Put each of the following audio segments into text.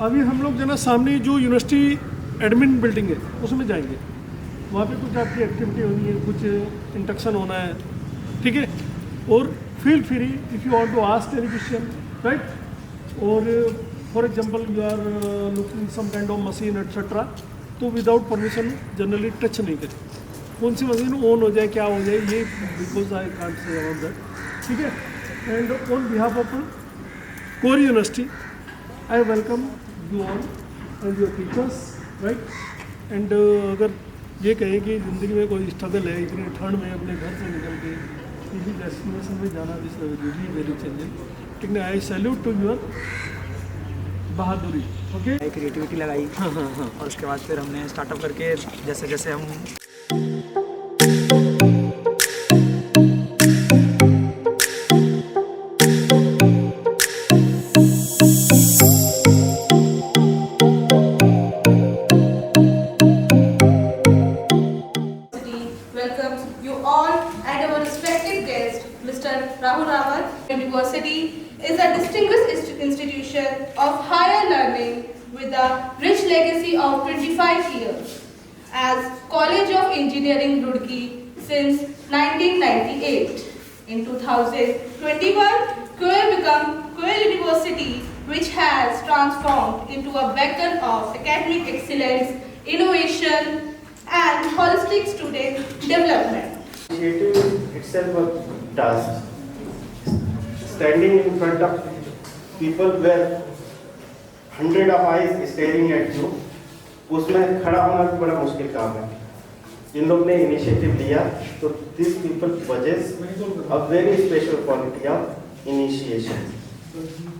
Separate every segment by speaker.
Speaker 1: अभी हम लोग जो ना सामने जो यूनिवर्सिटी एडमिन बिल्डिंग है उसमें जाएंगे। वहाँ पे कुछ आपकी एक्टिविटी होनी है, कुछ इंडक्शन होना है, ठीक है। और feel free if you want to ask any question, right. और for example you are looking some kind of machine etcetera, तो विदाउट परमिशन जनरली टच नहीं करें। कौन सी मशीन ऑन हो जाए क्या हो जाए ये because I can't say about that, ठीक है। And on behalf of core university I welcome you all and your teachers, right. And अगर ये कहें कि ज़िंदगी में कोई स्ट्रगल है इतनी ठंड में अपने घर से निकल के किसी डेस्टिनेशन में जाना, दिस रियली वेरी चेंजिंग, ठीक है। आई सैल्यूट टू योर बहादुरी, ओके।
Speaker 2: क्रिएटिविटी लगाई।
Speaker 1: हाँ।
Speaker 2: और उसके बाद फिर हमने स्टार्टअप करके जैसे जैसे हम
Speaker 3: welcomes you all and our respected guest, Mr. Rahul Rawat. University is a distinguished institution of higher learning with a rich legacy of 25 years. As College of Engineering, Roorkee since 1998. In 2021, Quail became Quail University, which has transformed into a beacon of academic excellence, innovation, and holistic student development.
Speaker 4: Initiative itself a task. Standing in front of people where 100 of eyes staring at you, उसमें खड़ा होना भी बड़ा मुश्किल काम है। जिन लोग ने इनिशिएटिव लिया तो this people possess a very special quality of initiation.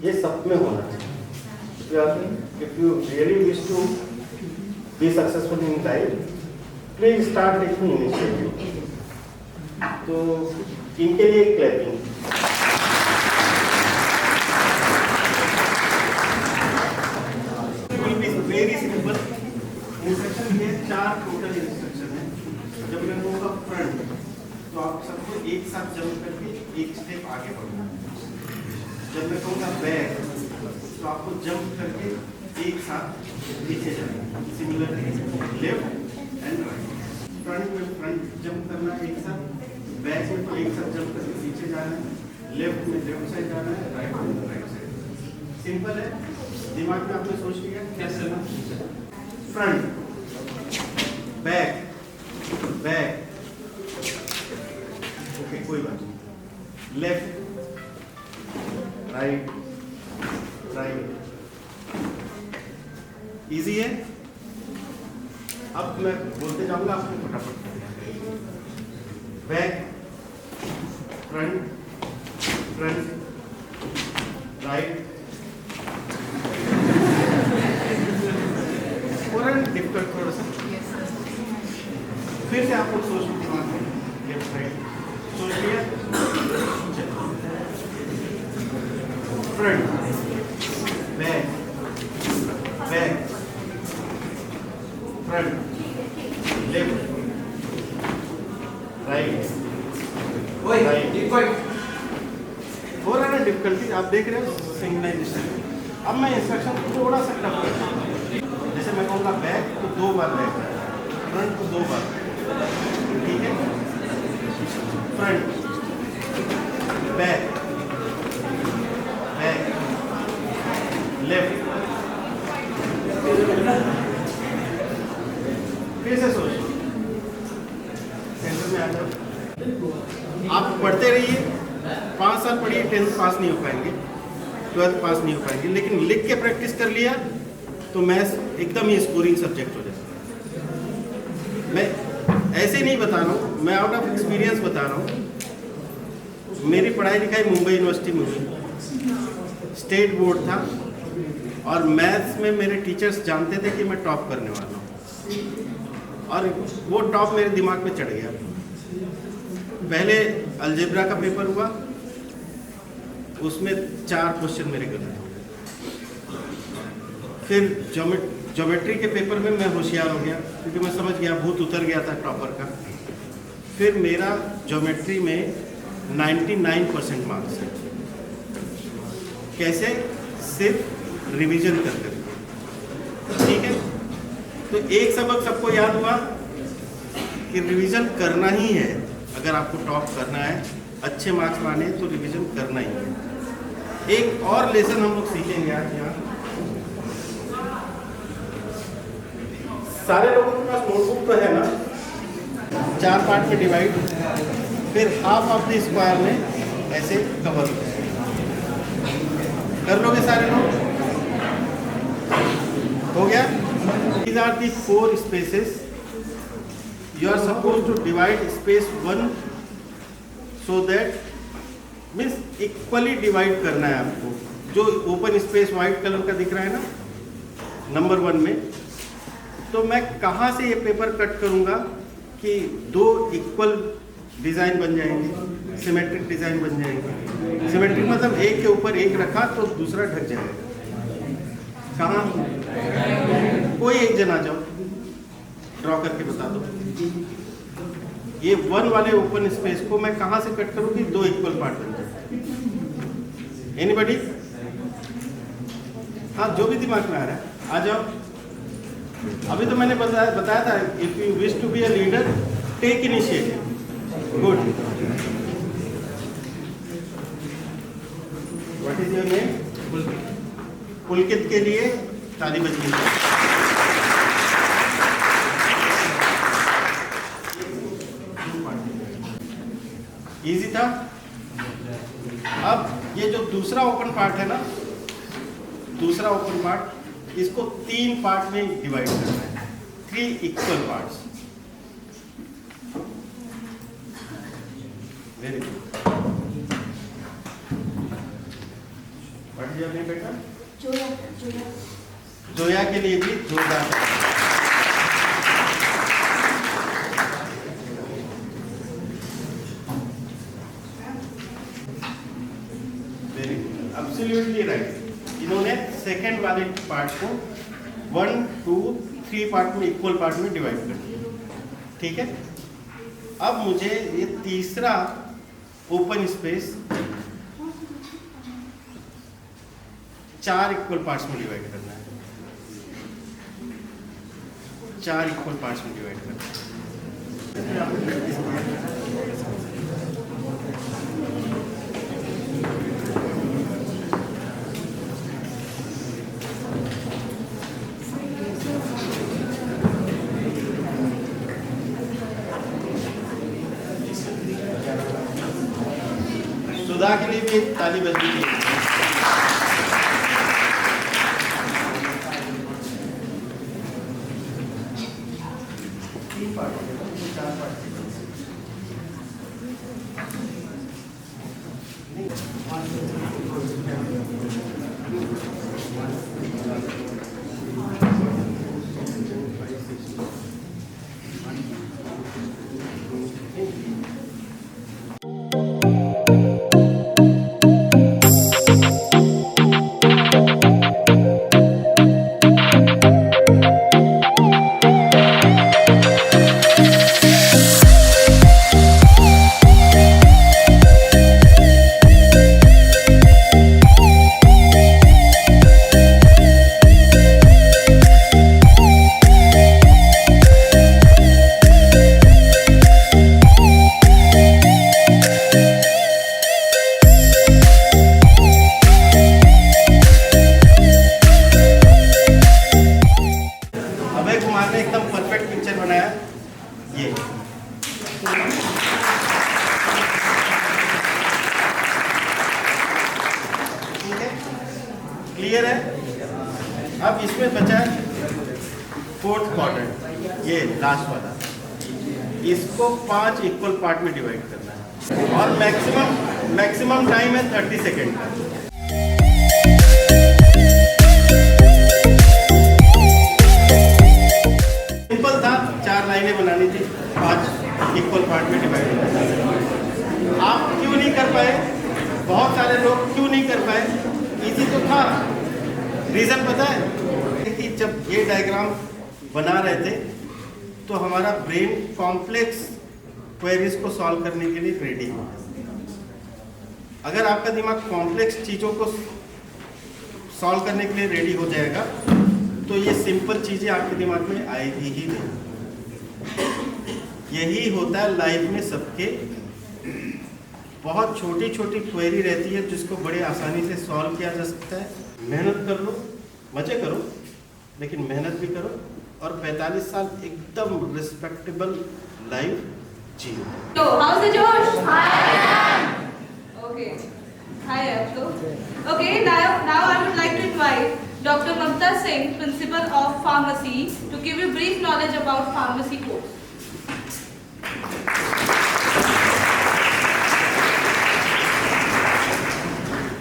Speaker 4: ये सब में होना चाहिए। If you really wish to be successful in life, please start taking initiative. तो इनके लिए क्लैपिंग। वेरी सिंपल इंस्ट्रक्शन है, 4 टोटल इंस्ट्रक्शन है। जब मैं कहूँगा फ्रंट तो आप सबको एक साथ जंप करके एक स्टेप आगे बढ़ना। जब मैं कहूँगा बैक तो आपको जंप करके एक साथ पीछे जाना। Similarly left and right. Front में फ्रंट जंप करना है एक साथ, बैक में तो एक साथ जंप करके पीछे जाना है, लेफ्ट में लेफ्ट साइड जाना है, राइट में राइट साइड। सिंपल है, दिमाग में आपने सोच लिया क्या चलना। फ्रंट बैक बैक, ओके कोई बात नहीं। लेफ्ट राइट राइट, इजी है। अब मैं बोलते जाऊंगा, आपको फटाफट बैक फ्रंट फ्रंट राइट। और डिफिकल्ट थोड़ा सा, फिर से आपको सोचना दिमाग में, लेफ्ट राइट सोच लिया, front back back front left right right. हो रहा है ना डिफिकल्टी, आप देख रहे हो सिंगलाइजेशन। अब मैं इंस्ट्रक्शन थोड़ा सा टफ करता हूँ। जैसे मैं कहूँगा बैक तो 2 बार बैक, फ्रंट को 2 बार, ठीक है। फ्रंट बैक बैक लेफ्ट, फिर से सोच, सेंटर में आ जाओ। आप पढ़ते रहिए, 5 साल पढ़िए, 10th पास नहीं हो पाएंगे, 12th पास नहीं हो पाएंगे, लेकिन लिख के प्रैक्टिस कर लिया तो मैथ्स एकदम ही स्कोरिंग सब्जेक्ट हो जाता है। मैं ऐसे नहीं बता रहा हूँ, मैं आउट ऑफ एक्सपीरियंस बता रहा हूँ। मेरी पढ़ाई लिखाई मुंबई यूनिवर्सिटी में हुई, स्टेट बोर्ड था, और मैथ्स में मेरे टीचर्स जानते थे कि मैं टॉप करने वाला हूँ, और वो टॉप मेरे दिमाग पे चढ़ गया। पहले अलजेब्रा का पेपर हुआ, उसमें 4 क्वेश्चन मेरे गलत हो गए। फिर ज्योमेट्री के पेपर में मैं होशियार हो गया, क्योंकि मैं समझ गया, भूत उतर गया था टॉपर का। फिर मेरा ज्योमेट्री में 99% मार्क्स है। कैसे? सिर्फ रिवीजन कर कर। तो एक सबक सबको याद हुआ कि रिवीजन करना ही है। अगर आपको टॉप करना है, अच्छे मार्क्स लाने हैं, तो रिवीजन करना ही है। एक और लेसन हम लोग सीखेंगे आज यहाँ। सारे लोगों के पास नोटबुक तो है ना, 4 पार्ट में डिवाइड, फिर हाफ ऑफ द स्क्वायर में ऐसे कवर कर लोगे सारे लोग? हो गया? These are the 4 spaces. You are supposed to divide space 1 so that means equally divide करना है आपको। जो ओपन स्पेस व्हाइट कलर का दिख रहा है ना नंबर 1 में, तो मैं कहाँ से ये पेपर कट करूँगा कि 2 इक्वल डिज़ाइन बन जाएंगे, सिमेट्रिक डिज़ाइन बन जाएंगे। सिमेट्रिक मतलब एक के ऊपर एक रखा तो दूसरा ढक जाएगा। कहाँ? कोई एक जन आ जाओ, ड्रॉ करके बता दो। ये 1 वाले ओपन स्पेस को मैं कहाँ से कट करूँ कि 2 इक्वल पार्ट बन जाए? एनीबॉडी? हाँ, जो भी दिमाग में आ रहा है आ जाओ। अभी तो मैंने बताया था, if you wish to be a leader take initiative. Good. What is your name? Pulkit के लिए ताली बजनी है। इजी था। अब ये जो दूसरा ओपन पार्ट है ना, दूसरा ओपन पार्ट, इसको 3 पार्ट में डिवाइड करना है, 3 equal parts. Very good. What is your name बेटा? जोया के लिए भी जोरदार। Very good, absolutely right. इन्होंने सेकंड वाले पार्ट को 1, 2, 3 पार्ट में इक्वल पार्ट में डिवाइड कर दिया। ठीक है, अब मुझे ये तीसरा ओपन स्पेस 4 इक्वल पार्ट्स में डिवाइड करना है। 4 इक्वल पार्ट्स में डिवाइड करना है। सुधा के लिए भी एक ताली बजनी चाहिए। क्लियर है? अब इसमें बचा है 4th क्वाड्रेंट, ये लास्ट वाला। इसको 5 इक्वल पार्ट में डिवाइड करना है और मैक्सिमम टाइम है 30 सेकेंड का। सिंपल था, 4 लाइनें बनानी थी, 5 इक्वल पार्ट में डिवाइड करना। आप क्यों नहीं कर पाए? बहुत सारे लोग क्यों नहीं कर पाए? इजी तो था। रीज़न पता है कि जब ये डायग्राम बना रहे थे तो हमारा ब्रेन कॉम्प्लेक्स क्वेरीज को सॉल्व करने के लिए रेडी है। अगर आपका दिमाग कॉम्प्लेक्स चीज़ों को सॉल्व करने के लिए रेडी हो जाएगा तो ये सिंपल चीज़ें आपके दिमाग में आएगी ही नहीं। यही होता है लाइफ में सबके, बहुत छोटी छोटी क्वेरी रहती है जिसको बड़े आसानी से सॉल्व किया जा सकता है। मेहनत कर लो, मजे करो, लेकिन मेहनत भी करो और 45 साल एकदम respectable life Jio.
Speaker 3: So, how's the Josh? Okay. Hi, Abdu. Okay, now I would like to invite Dr. Mamta Singh, Principal of Pharmacy, to give you brief knowledge about pharmacy course.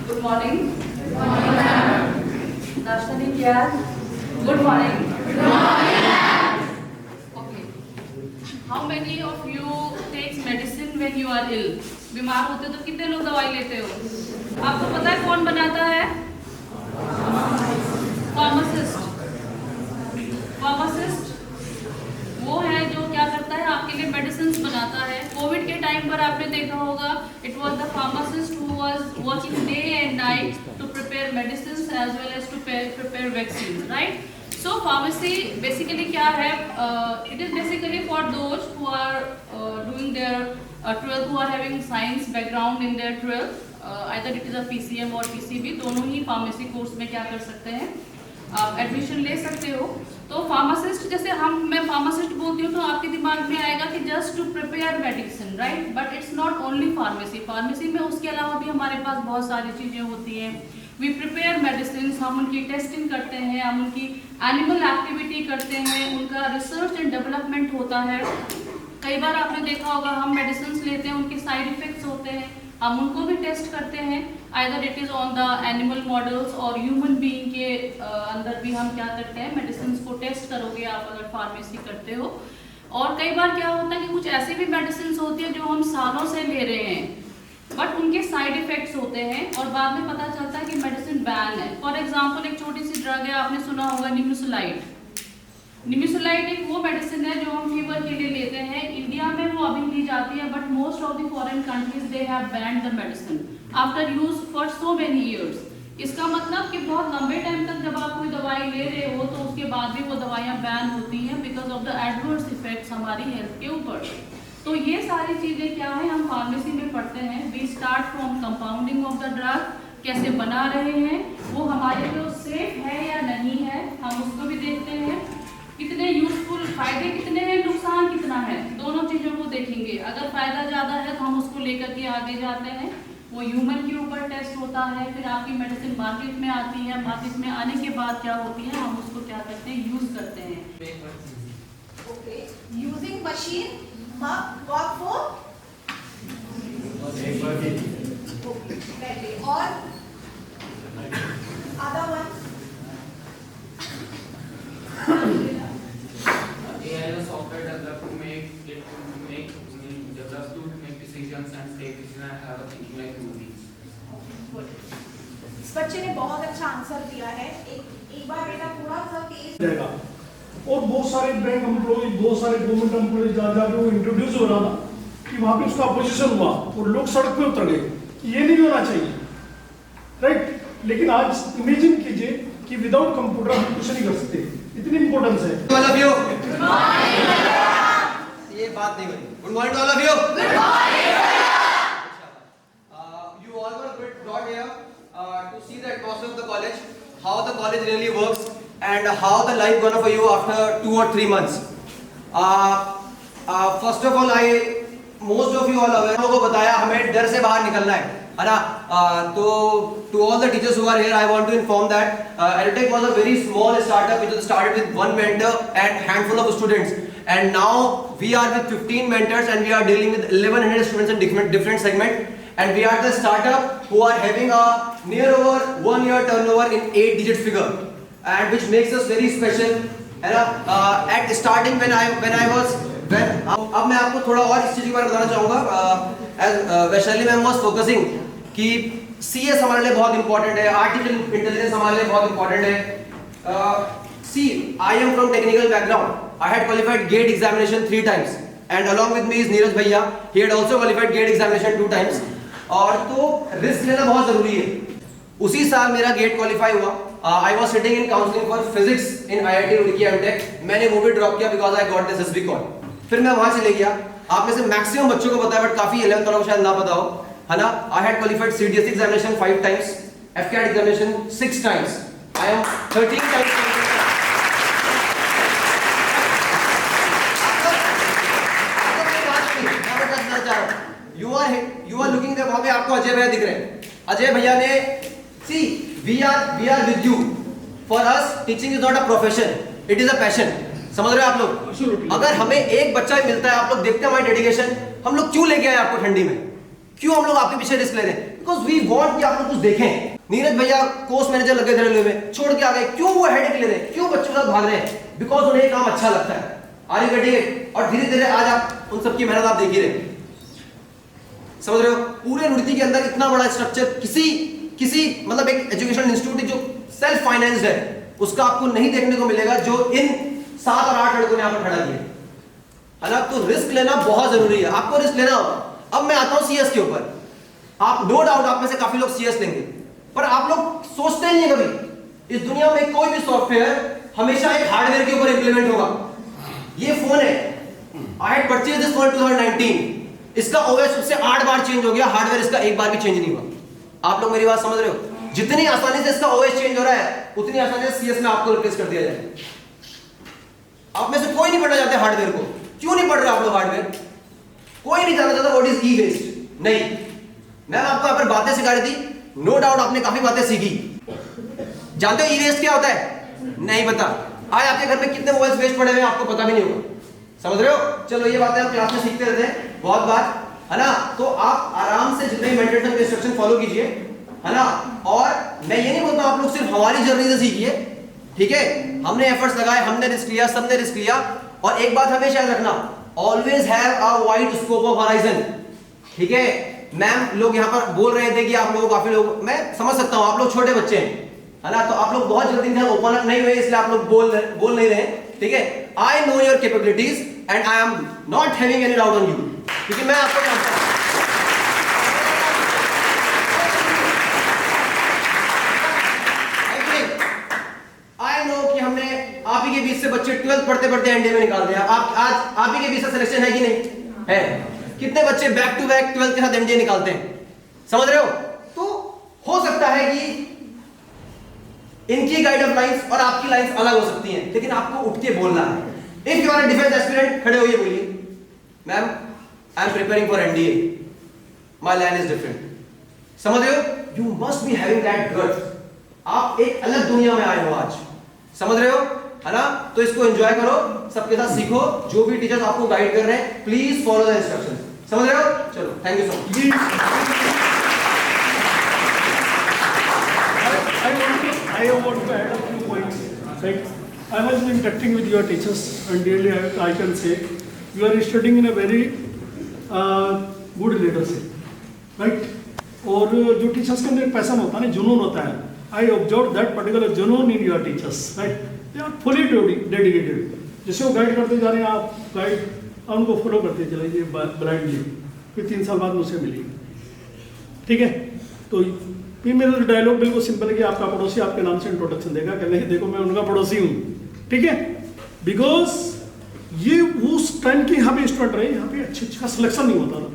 Speaker 3: Good morning. Good morning, ma'am. नाश्ता नहीं किया? Good morning. Good morning. Okay. How many of you takes medicine when you are ill? बीमार होते हो तो कितने लोग दवाई लेते हो? आपको पता है कौन बनाता है? फार्मासिस्ट। फार्मासिस्ट वो है जो क्या करता है, आपके लिए मेडिसिन बनाता है। कोविड के टाइम पर आपने देखा होगा, it was the pharmacist who was working day and night to prepare medicine as well as to prepare vaccine, right? So pharmacy basically क्या है? It is basically for those who are doing their 12th, who are having science background in their 12th. Either it is a PCM और PCB, दोनों ही pharmacy course में क्या कर सकते हैं, आप एडमिशन ले सकते हो। तो फार्मासिस्ट, जैसे मैं फार्मासिस्ट बोलती हूँ तो आपके दिमाग में आएगा कि just to prepare medicine, right? But it's not only pharmacy. Pharmacy में उसके अलावा भी हमारे पास बहुत सारी चीज़ें होती हैं। वी प्रिपेयर मेडिसिन, हम उनकी टेस्टिंग करते हैं, हम उनकी एनिमल एक्टिविटी करते हैं, उनका रिसर्च एंड डेवलपमेंट होता है। कई बार आपने देखा होगा हम मेडिसिन लेते हैं, उनके साइड इफेक्ट्स होते हैं, हम उनको भी टेस्ट करते हैं। Either it is on the animal models और ह्यूमन बीइंग के अंदर भी हम क्या करते हैं, मेडिसिन को टेस्ट करोगे आप अगर फार्मेसी करते हो। और कई बार क्या होता है कि कुछ ऐसी भी मेडिसिन होती है जो हम सालों से ले रहे हैं, बट उनके साइड इफेक्ट्स होते हैं और बाद में पता चलता है कि मेडिसिन बैन है। फॉर एग्जांपल एक छोटी सी ड्रग है, आपने सुना होगा निमिसुलाइड। निमिसुलाइड एक वो मेडिसिन है जो हम फीवर के लिए लेते हैं। इंडिया में वो अभी ली जाती है, but most of the foreign countries they have banned the medicine after use for so many years. इसका मतलब कि बहुत लंबे टाइम तक जब आप कोई दवाई ले रहे हो तो उसके बाद भी वो दवाइयाँ बैन होती हैं because of the adverse effects हमारी हेल्थ के ऊपर। तो ये सारी चीज़ें क्या है, हम फार्मेसी में पढ़ते हैं। We start from compounding of the drug, कैसे बना रहे हैं, वो हमारे लिए सेफ है या नहीं है, हम उसको भी देखते हैं। कितने यूजफुल, फायदे कितने हैं, नुकसान कितना है, दोनों चीज़ों को देखेंगे। अगर फायदा ज़्यादा है तो हम उसको लेकर के आगे जाते हैं, वो ह्यूमन के ऊपर टेस्ट होता है। फिर आपकी मेडिसिन मार्केट में आती है, मार्केट में आने के बाद क्या होती है, हम उसको क्या करते हैं, यूज़ करते हैं।
Speaker 5: Okay. Using machine work for okay. Pehले और other one
Speaker 6: AI is a software developed to make decisions and take decisions and have a thinking like human beings.
Speaker 5: इस बच्चे ने बहुत अच्छा आंसर दिया है। एक बार बेटा थोड़ा सा तेज
Speaker 1: जाएगा। और बहुत सारे बैंक एम्प्लॉय, बहुत सारे गवर्नमेंट एम्प्लॉय जा वो इंट्रोड्यूस हो रहा था कि वहाँ पे उसका अपोजिशन हुआ और लोग सड़क पे उतर गए कि ये नहीं होना चाहिए, राइट? लेकिन आज इमेजिन कीजिए कि विदाउट कंप्यूटर हम कुछ नहीं कर सकते, इतनी इंपॉर्टेंस है।
Speaker 7: All of you. Good morning. ये बात नहीं बनी। Good morning to all of you. Good morning. You all were brought here to see the atmosphere of the college, how the college really works, and how the life gonna for you after 2 or 3 months. First of all, most of you all aware, लोगों को बताया हमें डर से बाहर निकलना है ना? तो to all the teachers who are here, I want to inform that EduTech was a very small startup which was started with 1 mentor and handful of students, and now we are with 15 mentors and we are dealing with 1100 students in different segments, and we are the startup who are having a near over 1 year turnover in 8-digit figure, and which makes us very special, है ना? At starting when I was अब मैं आपको थोड़ा और इस चीज़ के बारे में बताना चाहूँगा। वैशाली मैम वाज फोकसिंग कि CS हमारे लिए बहुत इंपॉर्टेंट है, आर्टिफिशियल इंटेलिजेंस हमारे लिए बहुत इंपॉर्टेंट है। See, I am from technical background. I had qualified GATE examination 3 times, and along with me is Neeraj भैया. He had also qualified GATE examination 2 times. और तो रिस्क लेना बहुत जरूरी है। उसी साल मेरा GATE क्वालिफाई हुआ I was sitting in counselling for physics in IIT Roorkee MTech, मैंने वो भी ड्रॉप किया because I got this SSB call. फिर मैं वहां चले गया। आप में से मैक्सिमम बच्चों को पता है, बट काफी 11th वालों को शायद ना पता हो, है ना। I had qualified CDSE examination 5 times, FCAT examination 6 times, I am 13 times. You are looking there, वहां पे आपको अजय भैया दिख रहे हैं। अजय भैया ने see we are with you. For us teaching is not a profession, it is a passion. समझ रहे हो आप लोग? अगर हमें एक बच्चा ही मिलता है, आप लोग देखते हैं हमारी डेडिकेशन, हम लोग क्यों लेके आए आपको ठंडी में, क्यों हम लोग आपके पीछे रिस्क ले रहे हैं? बिकॉज वी वांट कि आप लोग कुछ देखें। नीरज भैया कोर्स मैनेजर लगे थे रेलवे में, छोड़ के आ गए, क्यों वो हेडेक ले रहे हैं, क्यों बच्चों के साथ भाग रहे हैं? बिकॉज उन्हें ये काम अच्छा लगता है। Are you getting it? और धीरे धीरे आज आप उन सबकी मेहनत आप देख ही रहे, समझ रहे हो? पूरे रुड़की के अंदर इतना बड़ा स्ट्रक्चर, किसी मतलब एक एजुकेशन इंस्टीट्यूट जो सेल्फ फाइनेंस्ड है, उसका आपको नहीं देखने को मिलेगा जो इन 7 और 8 लड़कों ने यहाँ पर खड़ा किया, है ना। तो रिस्क लेना बहुत जरूरी है, आपको रिस्क लेना होगा। अब मैं आता हूँ CS के ऊपर। आप नो डाउट आप में से काफी लोग CS लेंगे, पर आप लोग सोचते नहीं है कभी इस दुनिया में कोई भी सॉफ्टवेयर हमेशा एक हार्डवेयर के ऊपर इंप्लीमेंट होगा। ये फोन है, I had purchase this phone 2019, इसका OS उससे 8 बार चेंज हो गया, हार्डवेयर इसका एक बार भी चेंज नहीं हुआ। आप लोग मेरी बात समझ रहे हो? जितनी आसानी से इसका OS चेंज हो रहा है, उतनी आसानी से CS में आपको रिप्लेस कर दिया जाएगा। आप में से कोई नहीं पढ़ना चाहते हार्डवेयर को। क्यों नहीं पढ़ रहे आप लोग हार्डवेयर? कोई नहीं जानना चाहता व्हाट इज ई-वेस्ट। नहीं, मैं आपको यहाँ पर बातें सिखा रही थी, नो डाउट आपने काफी बातें सीखी। जानते हो ई-वेस्ट क्या होता है? नहीं पता। आज आपके घर में कितने मोबाइल वेस्ट पड़े हुए हैं आपको पता भी नहीं होगा, समझ रहे हो? चलो ये बातें आप क्लास में सीखते रहते हैं बहुत बार, है ना। तो आप आराम से जितने मेंटरशिप के इंस्ट्रक्शन फॉलो कीजिए, है ना। और मैं ये नहीं बोलता आप लोग सिर्फ हमारी जर्नी से सीखिए, ठीक है। हमने एफर्ट्स लगाए, हमने रिस्क लिया, सबने रिस्क लिया। और एक बात हमेशा याद रखना, always have a wide scope of horizon, ठीक है। मैम लोग यहाँ पर बोल रहे थे कि आप लोग काफी लोग, मैं समझ सकता हूँ आप लोग छोटे बच्चे हैं, है ना। तो आप लोग बहुत जल्दी से ओपन अप नहीं हुए, इसलिए आप लोग बोल नहीं रहे, ठीक है। I know your capabilities and I am not having any doubt on you, क्योंकि मैं आपको जानता हूं। आई नो कि हमने आप ही के बीच से बच्चे 12th पढ़ते पढ़ते एनडीए में निकाल दिया। आज आप ही के बीच से सिलेक्शन है कि नहीं है? कितने बच्चे बैक टू बैक 12th के साथ एनडीए निकालते हैं, समझ रहे हो? तो हो सकता है कि इनकी गाइड ऑफ लाइंस और आपकी लाइंस अलग हो सकती हैं, लेकिन आपको उठ के बोलना है। If you are a defence aspirant, खड़े होइए, बोलिए ma'am I am preparing for NDA, my line is different, समझ रहे हो? You must be having that guts. आप एक अलग दुनिया में आए हो आज, समझ रहे हो, है ना। तो इसको एंजॉय करो, सबके साथ सीखो। जो भी टीचर्स आपको गाइड कर रहे हैं, प्लीज फॉलो द इंस्ट्रक्शंस, समझ रहे हो? चलो, thank you so much.
Speaker 1: I want to add a few points. Like, I was interacting with your teachers, and really I can say you are studying in a very good leadership, right? और जो teachers के अंदर एक passion होता है ना, जुनून होता है, I observed that particular जुनून in your teachers, right? They are fully dedicated. जैसे वो गाइड करते जा रहे हैं, आप गाइड उनको फॉलो करते चलाइए ब्लाइंडली। फिर 3 साल बाद मुझसे मिलिए, ठीक है। तो फिर मेरा डायलॉग बिल्कुल सिंपल है कि आपका पड़ोसी आपके नाम से इंट्रोडक्शन देगा, कहने देखो मैं उनका पड़ोसी हूँ, ठीक है। बिकॉज ये उस टाइम के यहाँ पे स्टूडेंट रहे, यहाँ पे अच्छे का सिलेक्शन नहीं होता था,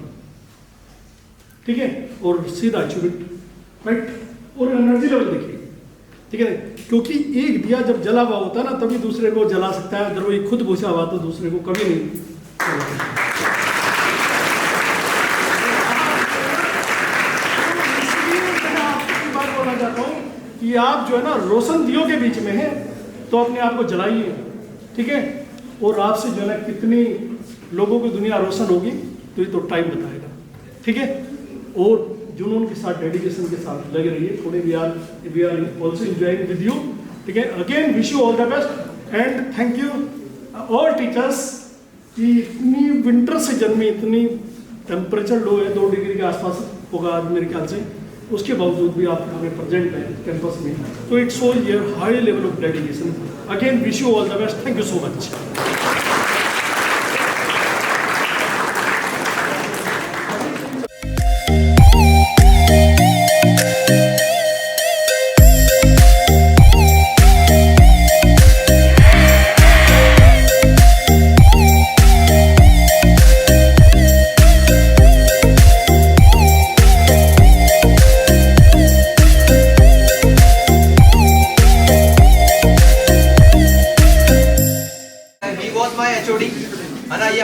Speaker 1: ठीक है। और सीधा अचीवमेंट, राइट। और एनर्जी लेवल देखिए, ठीक है, क्योंकि एक दिया जब जला हुआ होता है ना, तभी दूसरे को जला सकता है। अगर वो खुद बुझा हुआ तो दूसरे को कभी नहीं। चाहता हूं कि आप जो है ना रोशन दियों के बीच में है, तो अपने आप को जलाइए, ठीक है। और आपसे जो है ना कितनी लोगों की दुनिया रोशन होगी, तो ये तो टाइम बताएगा, ठीक है। और जुनून के साथ, डेडिकेशन के साथ लगे रहिए। थोड़े we are also enjoying with you, ठीक है। Again wish you all the best and thank you all teachers कि इतनी विंटर से जन्मी, इतनी टेम्परेचर लो है, 2 डिग्री के आसपास होगा आज मेरे ख्याल से, उसके बावजूद भी आप हमें प्रेजेंट हैं कैंपस में, तो it shows your high level of dedication. Again wish you all the best, thank you so much.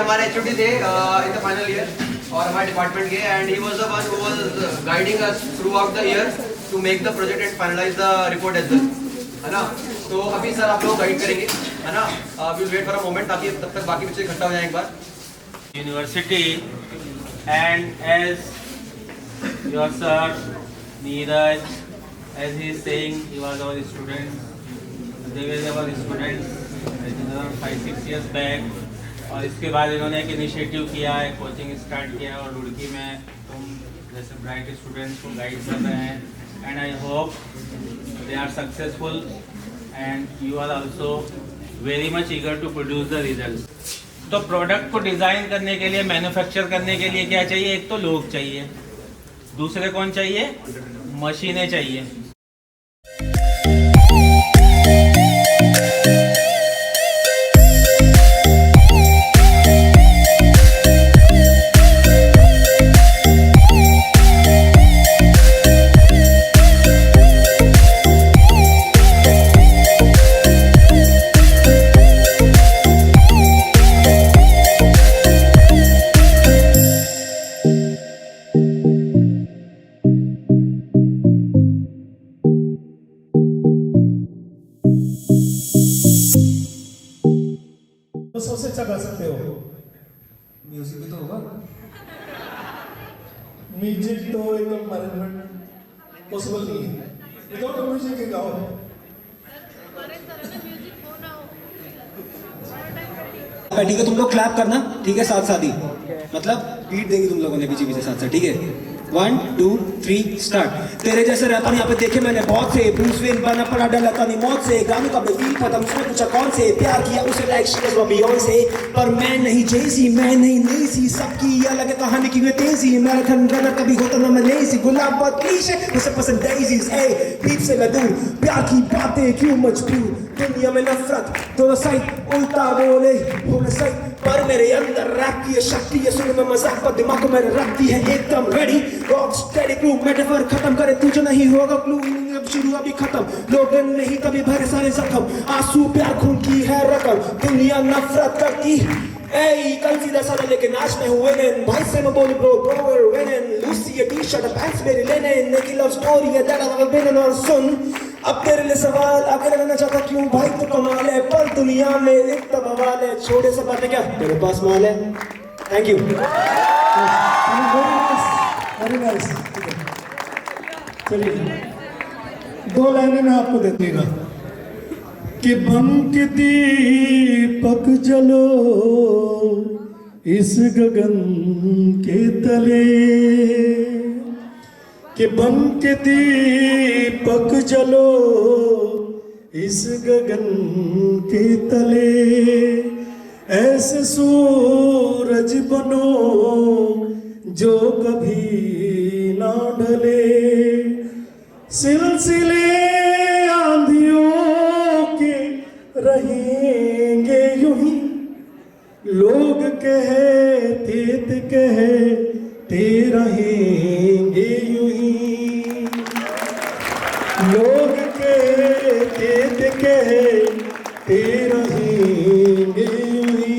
Speaker 7: हमारे HOD थे इन द फाइनल ईयर और हमारे डिपार्टमेंट के, and he was the one who was guiding us throughout the year to make the project and finalise the report as well, है ना। तो अभी sir आप लोग गाइड करेंगे, है ना। Will wait for a moment ताकि तब तक बाकी बच्चे इकट्ठा हो जाएं एक बार।
Speaker 8: University, and as your sir Neeraj, as he is saying, he was our student. They were our students around 5-6 years back. और इसके बाद इन्होंने एक इनिशिएटिव किया है, कोचिंग स्टार्ट किया और रुड़की में तुम जैसे ब्राइट स्टूडेंट्स को गाइड कर रहे हैं, and I hope they are successful and you are also very much eager to produce the result. तो प्रोडक्ट को डिज़ाइन करने के लिए, मैन्युफैक्चर करने के लिए क्या चाहिए? एक तो लोग चाहिए, दूसरे कौन चाहिए? मशीनें चाहिए।
Speaker 1: सबसे अच्छा गा सकते हो?
Speaker 7: म्यूजिक भी तो होगा।
Speaker 1: म्यूजिक तो एकदम मैनेजमेंट पॉसिबल नहीं है, विदाउट म्यूजिक के गाओ।
Speaker 9: ठीक है, तुम लोग क्लैप करना, ठीक है, साथ साथ ही, मतलब बीट देंगे तुम लोगों ने पीछे पीछे साथ साथ, ठीक है। 1 2 3 स्टार्ट। तेरे जैसे रैपर यहाँ पे देखे मैंने बहुत से, ब्रूस वेन बना पड़ा डरता नहीं मौत से, गानों का बीट खत्म, उसने पूछा कौन से, प्यार किया उसे लाइक शी वाज बियॉन्से, पर मैं नहीं जेसी, मैं नहीं नेसी, सबकी अलग है कहानी की मैं तेजी, मैराथन रनर कभी होता ना मैं लेजी, गुलाब बहुत क्लीशे मुझे पसंद डेजीज, ए बीट से मैं दूर, प्यार की बातें क्यों मजबूर, दुनिया में नफरत दोनों साइड, उल्टा बोले होने सही, पर मेरे अंदर रैप की ये शक्ति है, सुन में मजाक पर दिमाग को मेरे रखती है एकदम ready, rock steady clue, metaphor खत्म करे तू जो नहीं होगा क्लू, अब शुरू अभी खत्म, लोग नहीं कभी भरे सारे जख्म, आंसू प्यार खून की है रकम, दुनिया नफरत करती, ए कल सीधा साला लेकिन आज मैं हुए ने, भाई से मैं बोली ब्रो ब्रो वेर विनिंग, लूसी ये टी-शर्ट पैंट्स मेरी लेने, नेकी लव स्टोरी है दैट आई हैव बीन और सुन, अब तेरे लिए सवाल आगे रहना चाहता क्यों भाई तू कमाल है, पर दुनिया में एक बवाल है, छोड़े सब बातें क्या तेरे पास माल है। Thank you.
Speaker 1: Very nice. चलिए 2 लाइनें मैं आपको दे दूंगा कि बन के दीपक जलो इस गगन के तले, कि बन के दीपक जलो इस गगन के तले, ऐसे सूरज बनो जो कभी ना ढले, सिलसिले आंधियों के रहेंगे यूं ही, लोग कहते रहेंगे यूं ही, लोग कहते रहेंगे यूं ही,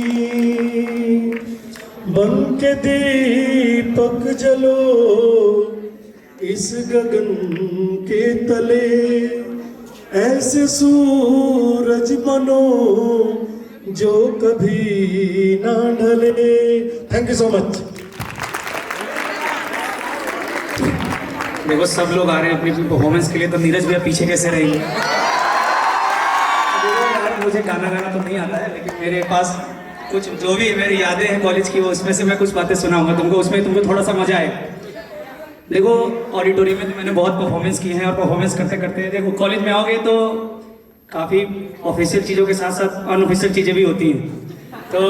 Speaker 1: बन के दीपक जलो इस गगन के तले, ऐसे सूरज बनो जो कभी ना ढले। Thank you so much.
Speaker 2: देखो सब लोग आ रहे हैं अपनी परफॉर्मेंस के लिए, तो नीरज भैया पीछे कैसे रहेंगे? मुझे गाना गाना तो नहीं आता है, लेकिन मेरे पास कुछ जो भी मेरी यादें हैं कॉलेज की, वो उसमें से मैं कुछ बातें सुनाऊंगा तुमको, उसमें तुमको थोड़ा सा मजा आएगा। देखो ऑडिटोरियम में तो मैंने बहुत परफॉर्मेंस की है, और परफॉर्मेंस करते करते देखो कॉलेज में आओगे तो काफ़ी ऑफिशियल चीज़ों के साथ साथ अनऑफिशियल चीज़ें भी होती हैं। तो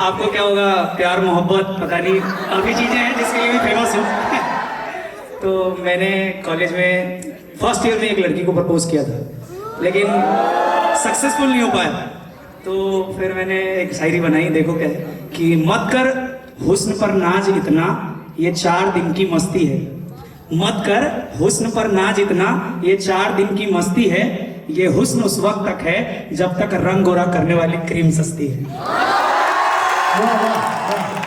Speaker 2: आपको क्या होगा, प्यार मोहब्बत पता नहीं काफ़ी चीज़ें हैं जिसके लिए भी फेमस हूँ। तो मैंने कॉलेज में फर्स्ट ईयर में एक लड़की को प्रपोज किया था, लेकिन सक्सेसफुल नहीं हो पाया। तो फिर मैंने एक शायरी बनाई, देखो क्या है कि मत कर हुस्न पर नाज इतना, ये 4 दिन की मस्ती है। मत कर हुस्न पर नाज इतना, ये 4 दिन की मस्ती है। ये हुस्न उस वक्त तक है जब तक रंग गोरा करने वाली क्रीम सस्ती है।
Speaker 10: वाह वाह वाह